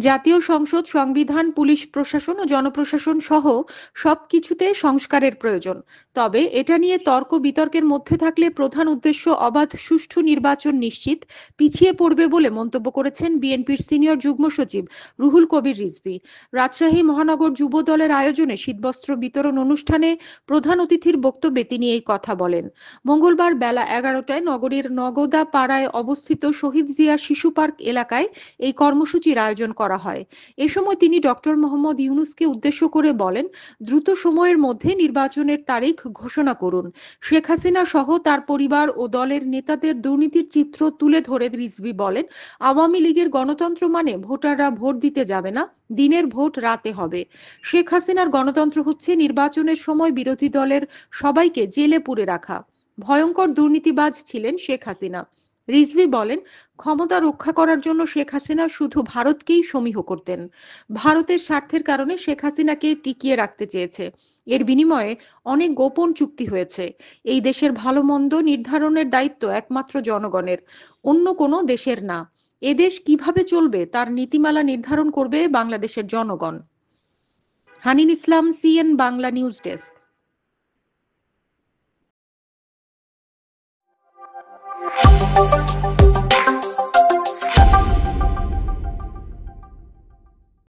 জাতীয় সংসদ, সংবিধান, পুলিশ প্রশাসন ও জনপ্রশাসন সহ সবকিছুতে সংস্কারের প্রয়োজন। তবে এটা নিয়ে তর্ক বিতর্কের মধ্যে থাকলে প্রধান উদ্দেশ্য অবাধ সুষ্ঠু নির্বাচন নিশ্চিত পিছিয়ে পড়বে বলে মন্তব্য করেছেন বিএনপির সিনিয়র যুগ্ম সচিব রুহুল কবির রিজভী। রাজশাহী মহানগর যুব দলের আয়োজনে শীতবস্ত্র বিতরণ অনুষ্ঠানে প্রধান অতিথির বক্তব্যে তিনি এই কথা বলেন। মঙ্গলবার বেলা 11টায় নগরীর নগদা পাড়ায় অবস্থিত শহীদ জিয়া শিশু পার্ক এলাকায় এই কর্মসূচির আয়োজন করা হয়। এ সময় তিনি ডক্টর মোহাম্মদ ইউনূসকে উদ্দেশ্য করে বলেন, দ্রুত সময়ের মধ্যে নির্বাচনের তারিখ ঘোষণা করুন। শেখ হাসিনা সহ তার পরিবার ও দলের নেতাদের দুর্নীতির চিত্র তুলে ধরে রিজভী বলেন, আওয়ামী লীগের গণতন্ত্র মানে ভোটাররা ভোট দিতে যাবে না, দিনের ভোট রাতে হবে। শেখ হাসিনার গণতন্ত্র হচ্ছে নির্বাচনের সময় বিরোধী দলের সবাইকে জেলে পুরে রাখা। ভয়ঙ্কর দুর্নীতিবাজ ছিলেন শেখ হাসিনা। রিজভী বলেন, ক্ষমতা রক্ষা করার জন্য শেখ হাসিনা শুধু ভারতকেই সমীহ করতেন। ভারতের স্বার্থের কারণে শেখ হাসিনাকে টিকিয়ে রাখতে চেয়েছে। এর বিনিময়ে অনেক গোপন চুক্তি হয়েছে। এই দেশের ভালো মন্দ নির্ধারণের দায়িত্ব একমাত্র জনগণের, অন্য কোনো দেশের না। এদেশ কিভাবে চলবে তার নীতিমালা নির্ধারণ করবে বাংলাদেশের জনগণ। হানিন ইসলাম, সিএন বাংলা নিউজ ডেস্ক।